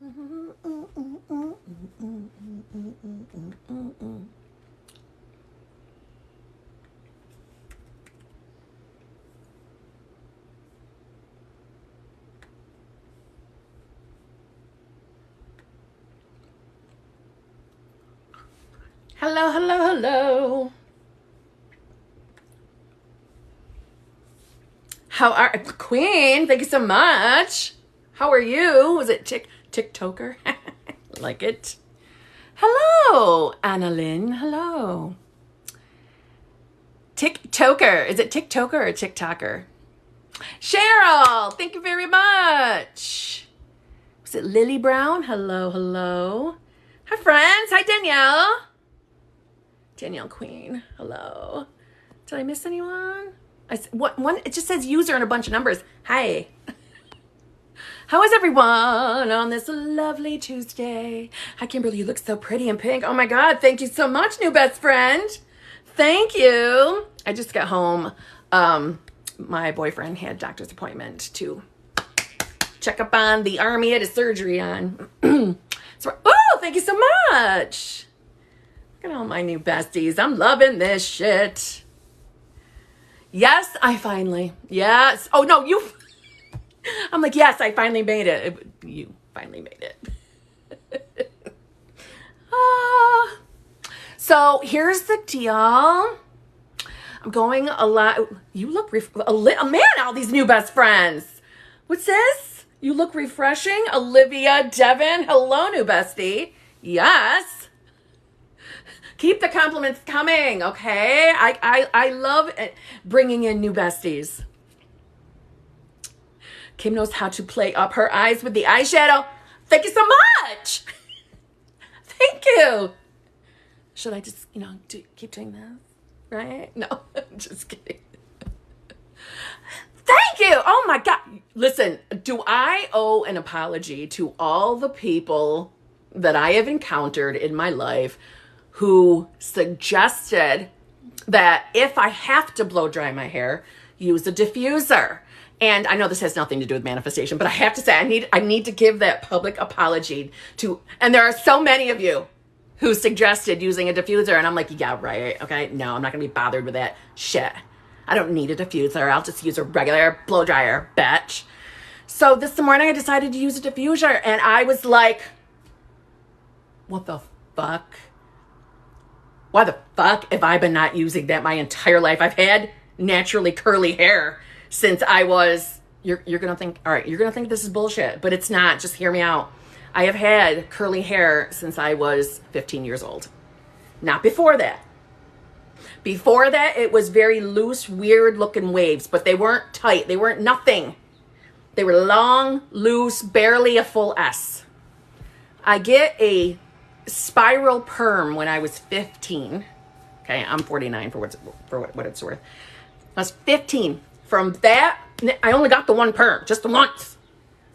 Hello, hello, hello. How are Queen? Thank you so much. How are you? Was it TikToker? Like it. Hello, Annalyn. Hello. TikToker. Is it TikToker or TikToker? Cheryl, thank you very much. Was it Lily Brown? Hello, hello. Hi, friends. Hi, Danielle. Danielle Queen. Hello. Did I miss anyone? One, it just says user and a bunch of numbers. Hi. How is everyone on this lovely Tuesday? Hi, Kimberly. You look so pretty in pink. Oh, my God. Thank you so much, new best friend. Thank you. I just got home. My boyfriend had a doctor's appointment to check up on the army at his surgery on. Oh, thank you so much. Look at all my new besties. I'm loving this shit. Yes, I finally. Yes. Oh, no, you. I'm like, yes, I finally made it. You finally made it. So here's the deal. I'm going a lot. You look, man, all these new best friends. What's this? You look refreshing. Olivia, Devin. Hello, new bestie. Yes. Keep the compliments coming, okay? I love bringing in new besties. Kim knows how to play up her eyes with the eyeshadow. Thank you so much. Thank you. Should I just, keep doing this? Right? No, I'm just kidding. Thank you. Oh my God. Listen, do I owe an apology to all the people that I have encountered in my life who suggested that if I have to blow dry my hair, use a diffuser? And I know this has nothing to do with manifestation, but I have to say I need to give that public apology to, and there are so many of you who suggested using a diffuser, and I'm like, yeah, right, okay, no, I'm not gonna be bothered with that shit. I don't need a diffuser. I'll just use a regular blow dryer, bitch. So this morning I decided to use a diffuser, and I was like, what the fuck? Why the fuck have I been not using that my entire life? I've had naturally curly hair since I was, you're going to think, all right, you're going to think this is bullshit, but it's not. Just hear me out. I have had curly hair since I was 15 years old. Not before that. Before that, it was very loose, weird looking waves, but they weren't tight. They weren't nothing. They were long, loose, barely a full S. I get a spiral perm when I was 15. Okay, I'm 49 for what it's worth. I was 15. From that, I only got the one perm, just the once.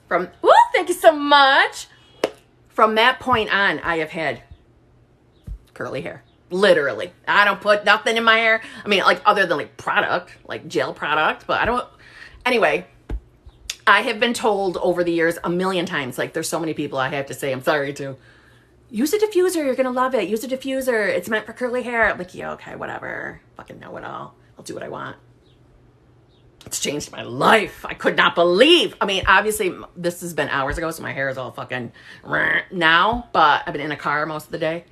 Thank you so much. From that point on, I have had curly hair. Literally. I don't put nothing in my hair. I mean, like other than like product, like gel product, but I don't. Anyway, I have been told over the years a million times, like there's so many people I have to say I'm sorry to. Use a diffuser. You're going to love it. Use a diffuser. It's meant for curly hair. I'm like, yeah, okay, whatever. Fucking know it all. I'll do what I want. It's changed my life. I could not believe. I mean, obviously, this has been hours ago, so my hair is all fucking now, but I've been in a car most of the day.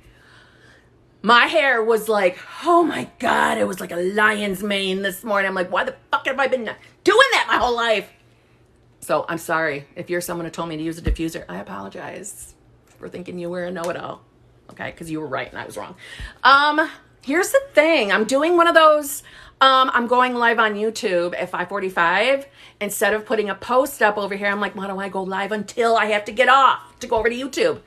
My hair was like, oh my God, it was like a lion's mane this morning. I'm like, why the fuck have I been doing that my whole life? So I'm sorry. If you're someone who told me to use a diffuser, I apologize for thinking you were a know-it-all. Okay, because you were right and I was wrong. Here's the thing. I'm doing one of those. I'm going live on YouTube at 5:45. Instead of putting a post up over here, I'm like, why don't I go live until I have to get off to go over to YouTube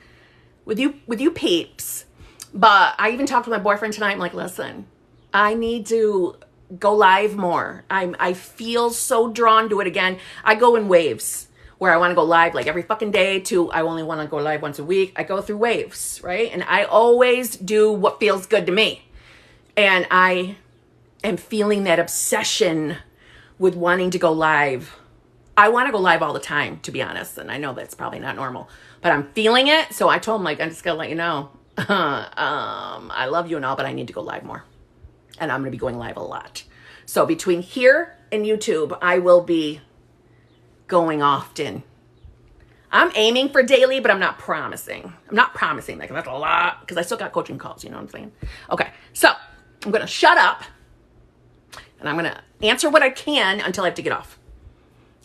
with you peeps? But I even talked to my boyfriend tonight. I'm like, listen, I need to go live more. I feel so drawn to it again. I go in waves where I want to go live like every fucking day to I only want to go live once a week. I go through waves, right? And I always do what feels good to me. And I am feeling that obsession with wanting to go live I want to go live all the time, to be honest. And I know that's probably not normal, but I'm feeling it. So I told him, like, I'm just going to let you know, I love you and all, but I need to go live more. And I'm going to be going live a lot. So between here and YouTube, I will be going often. I'm aiming for daily, but I'm not promising. I'm not promising that, 'cause that's a lot, because I still got coaching calls, you know what I'm saying? Okay, so I'm going to shut up, and I'm going to answer what I can until I have to get off.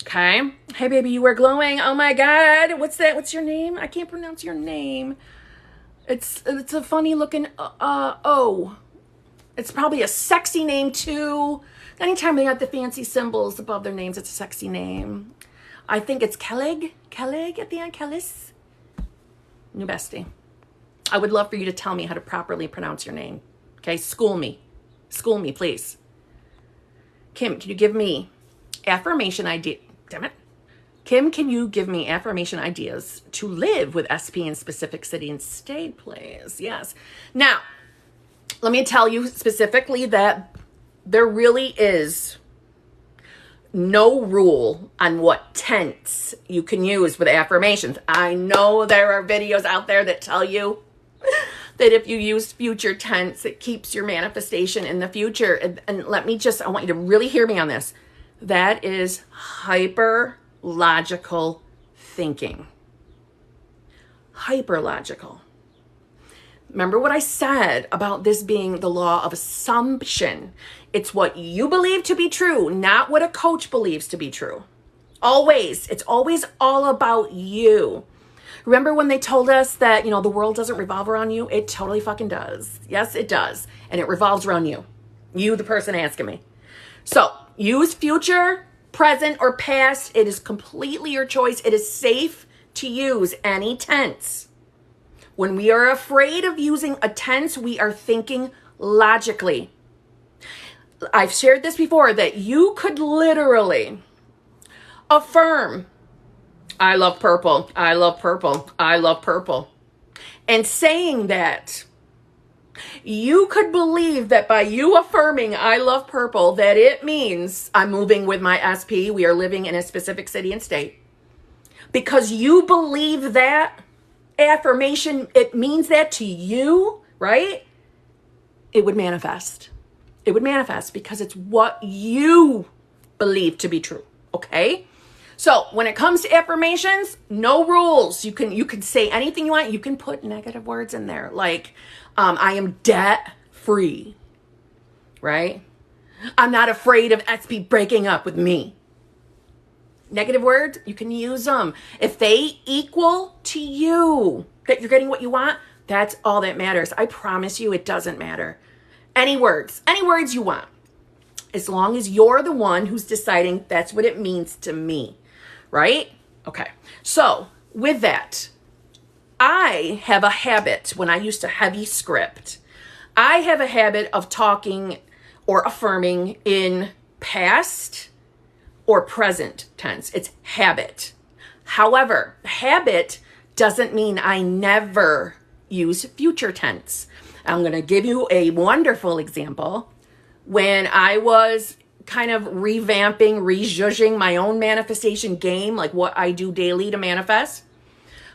Okay? Hey, baby, you are glowing. Oh, my God. What's that? What's your name? I can't pronounce your name. It's a funny looking, It's probably a sexy name, too. Anytime they have the fancy symbols above their names, it's a sexy name. I think it's Kellig at the end, Kellis. New bestie. I would love for you to tell me how to properly pronounce your name. Okay, school me, please. Kim, can you give me affirmation idea? Damn it. Kim, can you give me affirmation ideas to live with SP in specific city and state, please? Yes. Now, let me tell you specifically that there really is no rule on what tense you can use with affirmations. I know there are videos out there that tell you that if you use future tense, it keeps your manifestation in the future. And I want you to really hear me on this. That is hyper-logical thinking. Hyper-logical. Remember what I said about this being the law of assumption. It's what you believe to be true, not what a coach believes to be true. Always. It's always all about you. Remember when they told us that, the world doesn't revolve around you? It totally fucking does. Yes, it does. And it revolves around you. You, the person asking me. So use future, present, or past. It is completely your choice. It is safe to use any tense. When we are afraid of using a tense, we are thinking logically. I've shared this before, that you could literally affirm, I love purple, I love purple, I love purple. And saying that, you could believe that by you affirming I love purple, that it means I'm moving with my SP, we are living in a specific city and state. Because you believe that affirmation, it means that to you, right? It would manifest. It would manifest because it's what you believe to be true, okay? So when it comes to affirmations, no rules. You can say anything you want. You can put negative words in there, like I am debt free, right? I'm not afraid of SP breaking up with me. Negative words, you can use them. If they equal to you, that you're getting what you want, that's all that matters. I promise you, it doesn't matter. Any words you want. As long as you're the one who's deciding that's what it means to me, right? Okay, so with that, I have a habit when I used to heavy script. I have a habit of talking or affirming in past or present tense. It's habit. However, habit doesn't mean I never use future tense. I'm going to give you a wonderful example. When I was kind of revamping, rejudging my own manifestation game, like what I do daily to manifest,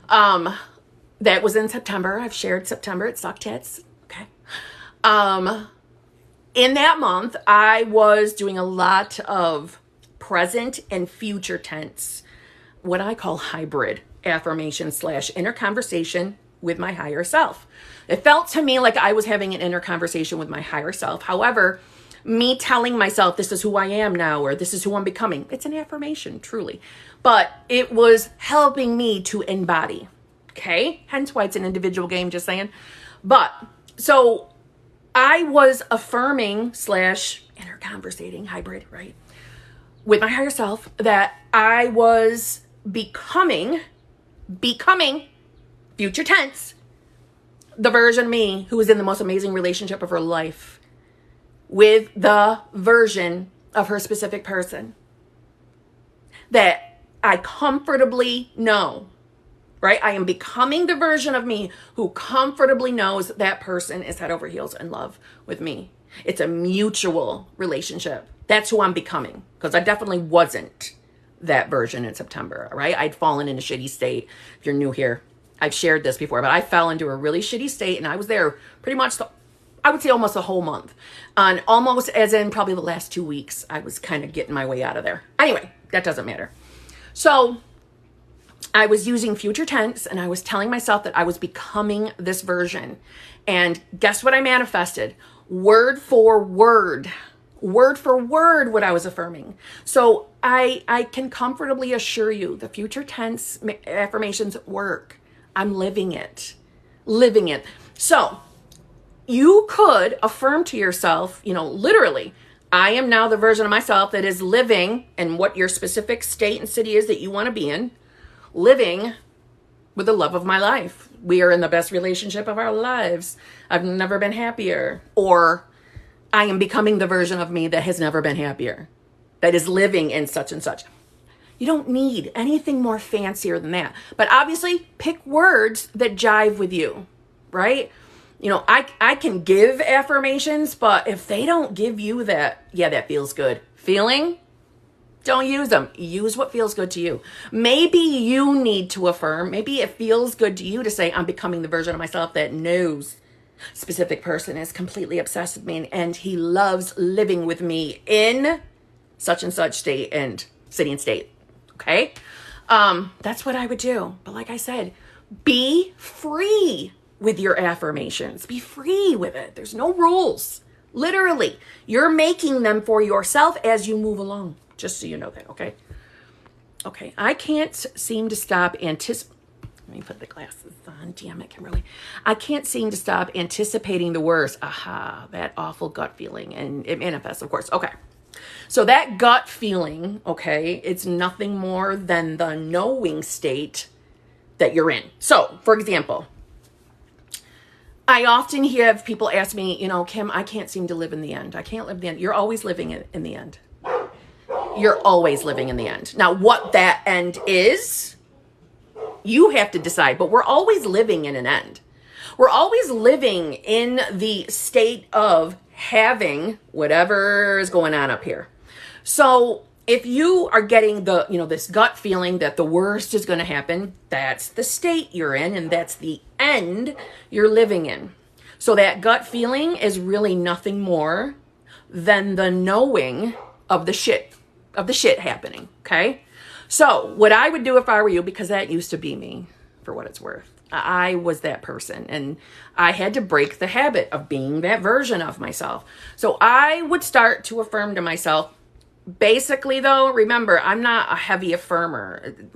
that was in September. I've shared September. It sucked tits. Okay. In that month, I was doing a lot of present and future tense, what I call hybrid affirmation / inner conversation with my higher self. It felt to me like I was having an inner conversation with my higher self. However, me telling myself this is who I am now, or this is who I'm becoming, it's an affirmation, truly. But it was helping me to embody. Okay? Hence why it's an individual game, just saying. But, so I was affirming / inner conversating, hybrid, right? With my higher self, that I was becoming, future tense, the version of me who was in the most amazing relationship of her life with the version of her specific person that I comfortably know, right? I am becoming the version of me who comfortably knows that person is head over heels in love with me. It's a mutual relationship. That's who I'm becoming, because I definitely wasn't that version in September, right? I'd fallen in a shitty state. If you're new here, I've shared this before, but I fell into a really shitty state, and I was there pretty much, I would say almost a whole month. And almost as in probably the last 2 weeks, I was kind of getting my way out of there. Anyway, that doesn't matter. So I was using future tense, and I was telling myself that I was becoming this version. And guess what I manifested? Word for word what I was affirming. So I can comfortably assure you the future tense affirmations work. I'm living it. So you could affirm to yourself, literally, I am now the version of myself that is living in what your specific state and city is that you want to be in, living with the love of my life. We are in the best relationship of our lives. I've never been happier. Or I am becoming the version of me that has never been happier, that is living in such and such. You don't need anything more fancier than that. But obviously, pick words that jive with you, right? I can give affirmations, but if they don't give you that, that feels good feeling, don't use them. Use what feels good to you. Maybe you need to affirm. Maybe it feels good to you to say, I'm becoming the version of myself that knows specific person is completely obsessed with me and he loves living with me in such and such state and city and state. Okay? That's what I would do. But like I said, be free with your affirmations. Be free with it. There's no rules. Literally, you're making them for yourself as you move along. Just so you know that, okay? Okay, I can't seem to stop Let me put the glasses on. Damn it, Kimberly. I can't seem to stop anticipating the worst. Aha, that awful gut feeling. And it manifests, of course. Okay. So that gut feeling, okay, it's nothing more than the knowing state that you're in. So, for example, I often have people ask me, Kim, I can't seem to live in the end. I can't live in the end. You're always living in the end. You're always living in the end. Now, what that end is, you have to decide, but we're always living in an end. We're always living in the state of having whatever is going on up here. So if you are getting this gut feeling that the worst is going to happen, that's the state you're in, and that's the end you're living in. So that gut feeling is really nothing more than the knowing of the shit happening. Okay. So what I would do if I were you, because that used to be me, for what it's worth, I was that person, and I had to break the habit of being that version of myself. So I would start to affirm to myself. Basically, though, remember, I'm not a heavy affirmer.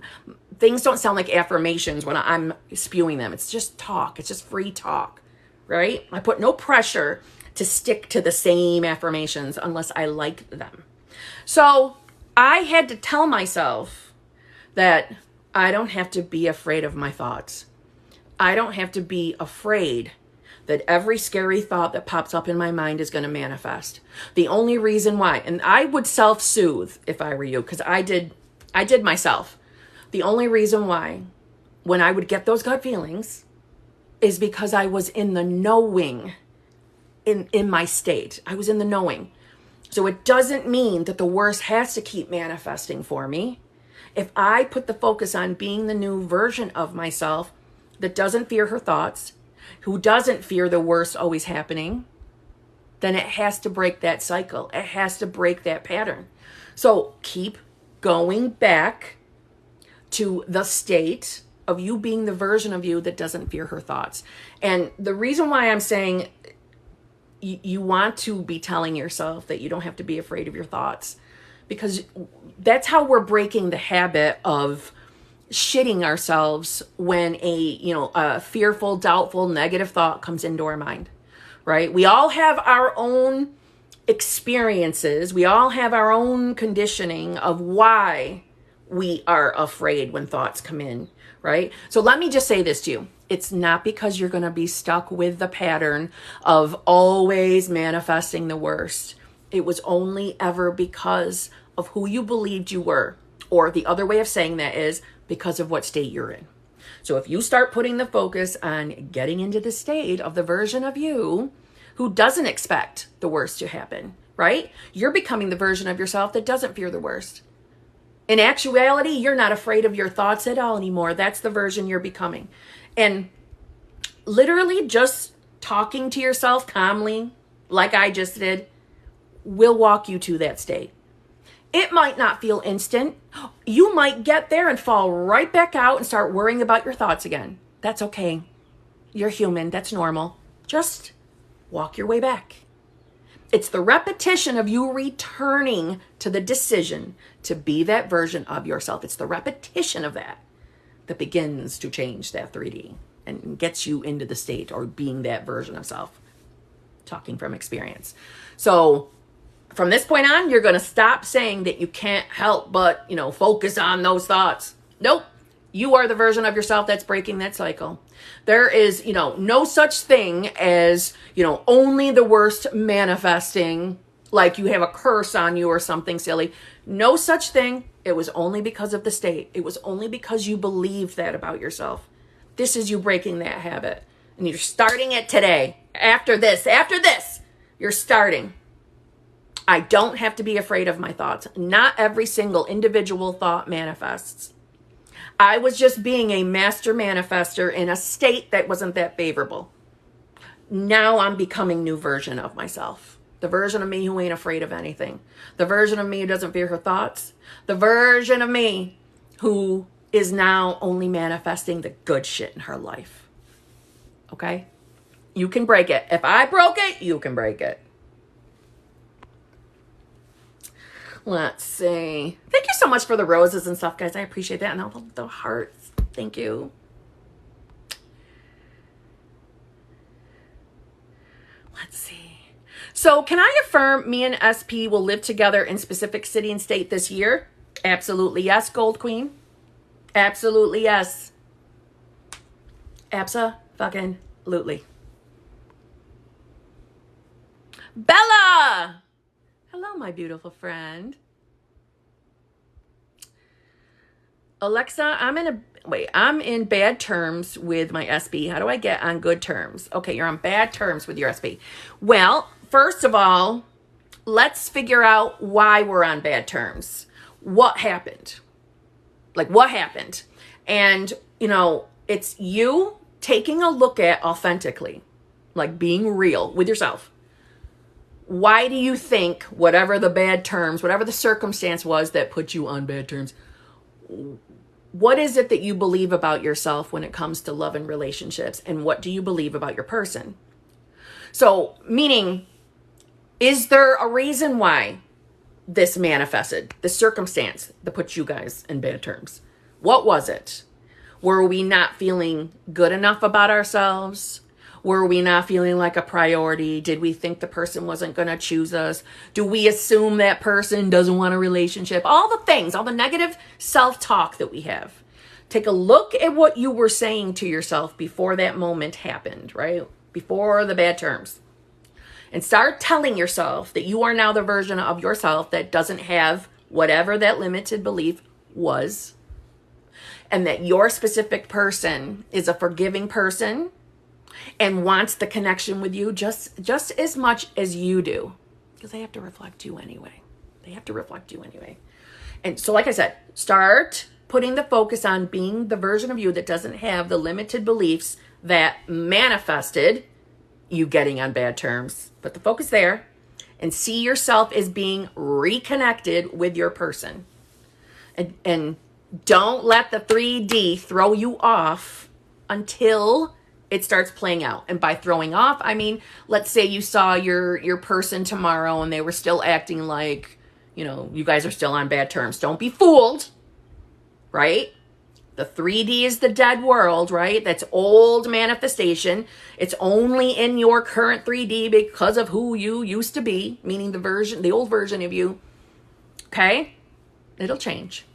Things don't sound like affirmations when I'm spewing them. It's just talk. It's just free talk, right? I put no pressure to stick to the same affirmations unless I like them. So I had to tell myself that I don't have to be afraid of my thoughts. I don't have to be afraid that every scary thought that pops up in my mind is going to manifest. The only reason why, and I would self-soothe if I were you, because I did myself. The only reason why, when I would get those gut feelings, is because I was in the knowing in my state. I was in the knowing. So it doesn't mean that the worst has to keep manifesting for me. If I put the focus on being the new version of myself that doesn't fear her thoughts, who doesn't fear the worst always happening, then it has to break that cycle. It has to break that pattern. So keep going back to the state of you being the version of you that doesn't fear her thoughts. And the reason why I'm saying you want to be telling yourself that you don't have to be afraid of your thoughts, because that's how we're breaking the habit of shitting ourselves when a fearful, doubtful, negative thought comes into our mind, right? We all have our own experiences. We all have our own conditioning of why we are afraid when thoughts come in, right? So let me just say this to you. It's not because you're going to be stuck with the pattern of always manifesting the worst. It was only ever because of who you believed you were. Or the other way of saying that is because of what state you're in. So if you start putting the focus on getting into the state of the version of you who doesn't expect the worst to happen, right? You're becoming the version of yourself that doesn't fear the worst. In actuality, you're not afraid of your thoughts at all anymore. That's the version you're becoming. And literally just talking to yourself calmly, like I just did, will walk you to that state. It might not feel instant. You might get there and fall right back out and start worrying about your thoughts again. That's okay. You're human. That's normal. Just walk your way back. It's the repetition of you returning to the decision to be that version of yourself. It's the repetition of that begins to change that 3D and gets you into the state or being that version of self. Talking from experience. So from this point on, you're going to stop saying that you can't help but, focus on those thoughts. Nope. You are the version of yourself that's breaking that cycle. There is, no such thing as, only the worst manifesting, like you have a curse on you or something silly. No such thing. It was only because of the state. It was only because you believed that about yourself. This is you breaking that habit. And you're starting it today. After this, you're starting. I don't have to be afraid of my thoughts. Not every single individual thought manifests. I was just being a master manifester in a state that wasn't that favorable. Now I'm becoming a new version of myself. The version of me who ain't afraid of anything. The version of me who doesn't fear her thoughts. The version of me who is now only manifesting the good shit in her life. Okay? You can break it. If I broke it, you can break it. Let's see. Thank you so much for the roses and stuff, guys. I appreciate that. And all the hearts. Thank you. Let's see. So can I affirm me and SP will live together in specific city and state this year? Absolutely yes, Gold Queen. Absolutely yes. Absa-fucking-lutely. Bella! Hello, my beautiful friend. Alexa, I'm in bad terms with my SP. How do I get on good terms? Okay, you're on bad terms with your SP. Well, first of all, let's figure out why we're on bad terms. What happened? What happened? And, it's you taking a look at authentically, being real with yourself. Why do you think whatever the bad terms, whatever the circumstance was that put you on bad terms, what is it that you believe about yourself when it comes to love and relationships? And what do you believe about your person? So, meaning, is there a reason why this manifested, the circumstance that put you guys in bad terms? What was it? Were we not feeling good enough about ourselves? Were we not feeling like a priority? Did we think the person wasn't going to choose us? Do we assume that person doesn't want a relationship? All the things, all the negative self-talk that we have. Take a look at what you were saying to yourself before that moment happened, right? Before the bad terms. And start telling yourself that you are now the version of yourself that doesn't have whatever that limited belief was. And that your specific person is a forgiving person and wants the connection with you just as much as you do. Because they have to reflect you anyway. And so, like I said, start putting the focus on being the version of you that doesn't have the limited beliefs that manifested you getting on bad terms. Put the focus there and see yourself as being reconnected with your person. And don't let the 3D throw you off until it starts playing out. And by throwing off, I mean, let's say you saw your person tomorrow and they were still acting like, you guys are still on bad terms. Don't be fooled, right? The 3D is the dead world, right? That's old manifestation. It's only in your current 3D because of who you used to be, meaning the old version of you. Okay? It'll change.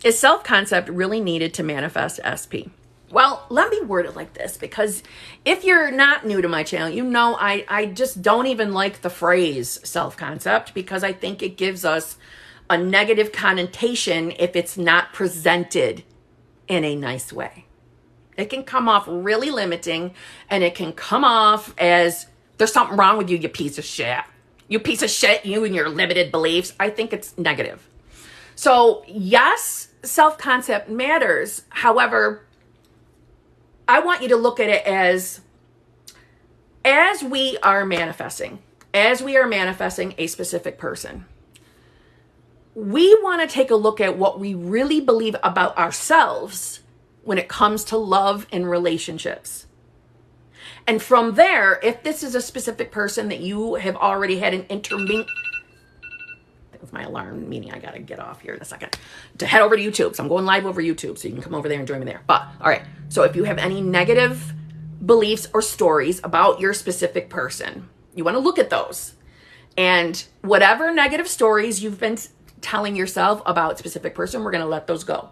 Is self-concept really needed to manifest SP? Well, let me word it like this, because if you're not new to my channel, I just don't even like the phrase self-concept, because I think it gives us a negative connotation if it's not presented in a nice way. It can come off really limiting, and it can come off as there's something wrong with you, you piece of shit. You piece of shit, you and your limited beliefs. I think it's negative. So yes, self-concept matters. However, I want you to look at it as we are manifesting a specific person, we want to take a look at what we really believe about ourselves when it comes to love and relationships. And from there, if this is a specific person that you have already had an intermingling, that was my alarm, meaning I got to get off here in a second to head over to YouTube. So I'm going live over YouTube, so you can come over there and join me there. But all right, so if you have any negative beliefs or stories about your specific person, you want to look at those. And whatever negative stories you've been telling yourself about a specific person, we're going to let those go.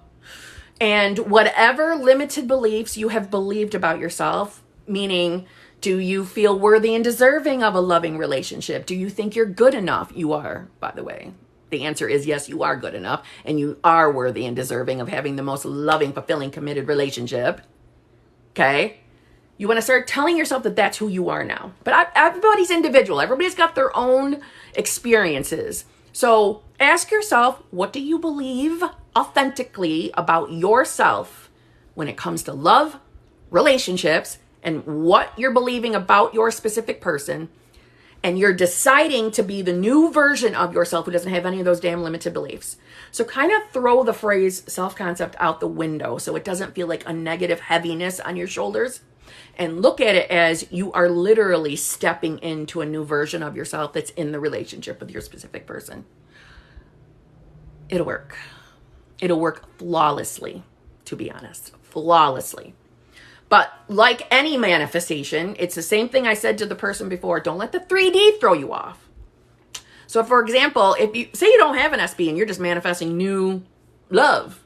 And whatever limited beliefs you have believed about yourself, meaning, do you feel worthy and deserving of a loving relationship? Do you think you're good enough? You are, by the way. The answer is yes, you are good enough. And you are worthy and deserving of having the most loving, fulfilling, committed relationship. Okay? You want to start telling yourself that that's who you are now. But everybody's individual. Everybody's got their own experiences. So ask yourself, what do you believe authentically about yourself when it comes to love, relationships, and what you're believing about your specific person. And you're deciding to be the new version of yourself who doesn't have any of those damn limited beliefs. So kind of throw the phrase self-concept out the window so it doesn't feel like a negative heaviness on your shoulders. And look at it as you are literally stepping into a new version of yourself that's in the relationship with your specific person. It'll work. It'll work flawlessly, to be honest. Flawlessly. But like any manifestation, it's the same thing I said to the person before. Don't let the 3D throw you off. So for example, if you say you don't have an SB and you're just manifesting new love,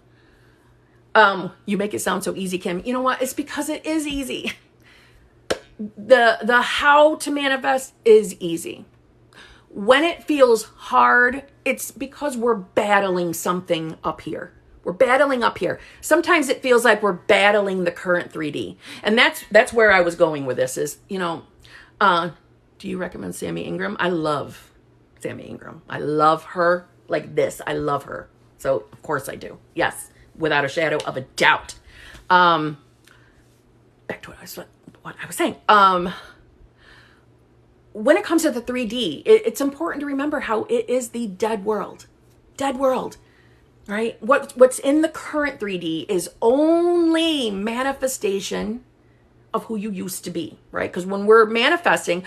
you make it sound so easy, Kim. You know what? It's because it is easy. The how to manifest is easy. When it feels hard, it's because we're battling something up here. We're battling up here. Sometimes it feels like we're battling the current 3D. And that's where I was going with this is, do you recommend Sammy Ingram? I love Sammy Ingram. I love her like this. I love her. So of course I do. Yes. Without a shadow of a doubt. Back to what I was saying. When it comes to the 3D, it's important to remember how it is the dead world. Dead world. Right? What's in the current 3D is only manifestation of who you used to be, right? Because when you're manifesting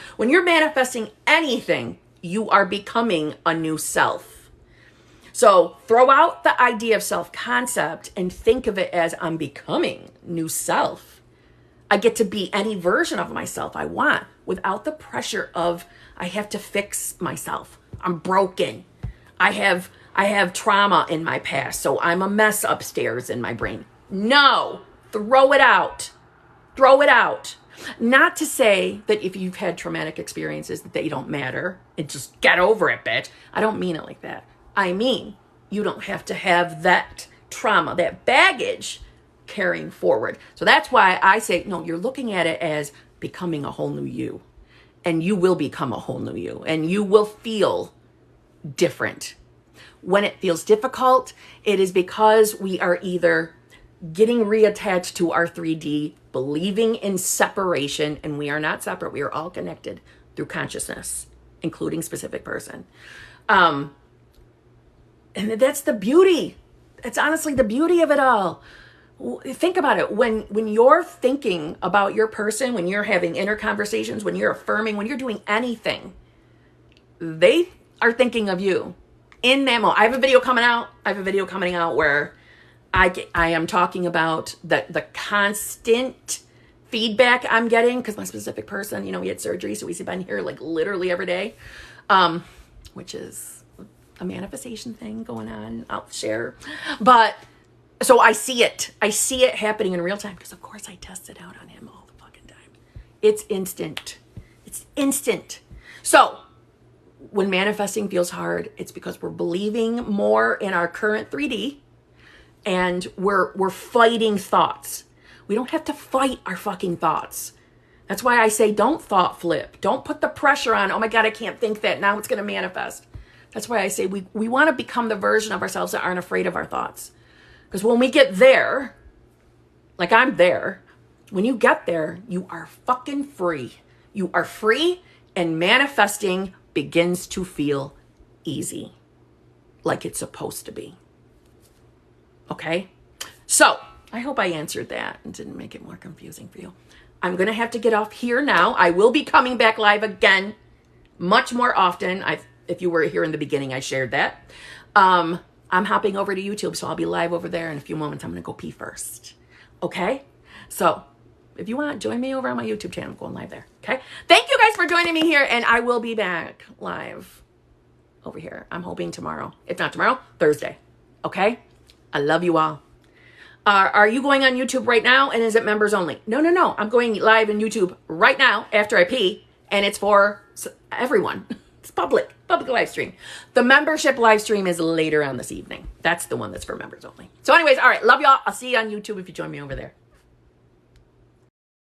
anything, you are becoming a new self. So throw out the idea of self-concept and think of it as I'm becoming new self. I get to be any version of myself I want without the pressure of I have to fix myself. I'm broken. I have trauma in my past, so I'm a mess upstairs in my brain. No, throw it out. Throw it out. Not to say that if you've had traumatic experiences that they don't matter and just get over it, bitch. I don't mean it like that. I mean, you don't have to have that trauma, that baggage carrying forward. So that's why I say, no, you're looking at it as becoming a whole new you. And you will become a whole new you. And you will feel different. When it feels difficult, it is because we are either getting reattached to our 3D, believing in separation, and we are not separate. We are all connected through consciousness, including specific person. And that's the beauty. It's honestly the beauty of it all. Think about it. When you're thinking about your person, when you're having inner conversations, when you're affirming, when you're doing anything, they are thinking of you. In that moment, I have a video coming out where I am talking about the constant feedback I'm getting because my specific person, we had surgery, so we've been here like literally every day, which is a manifestation thing going on. I'll share, but so I see it happening in real time because of course I test it out on him all the fucking time. It's instant. So when manifesting feels hard, it's because we're believing more in our current 3D and we're fighting thoughts. We don't have to fight our fucking thoughts. That's why I say don't thought flip. Don't put the pressure on, oh my God, I can't think that. Now it's going to manifest. That's why I say we want to become the version of ourselves that aren't afraid of our thoughts. Because when we get there, like I'm there, when you get there, you are fucking free. You are free, and manifesting begins to feel easy, like it's supposed to be. Okay? So, I hope I answered that and didn't make it more confusing for you. I'm going to have to get off here now. I will be coming back live again much more often. If you were here in the beginning, I shared that. I'm hopping over to YouTube, so I'll be live over there in a few moments. I'm going to go pee first. Okay? So, if you want, join me over on my YouTube channel. I'm going live there. Okay? Thank you guys for joining me here, and I will be back live over here. I'm hoping tomorrow. If not tomorrow, Thursday. Okay? I love you all. Are you going on YouTube right now, and is it members only? No. I'm going live on YouTube right now after I pee, and it's for everyone. It's public live stream. The membership live stream is later on this evening. That's the one that's for members only. So anyways, all right, love y'all. I'll see you on YouTube if you join me over there.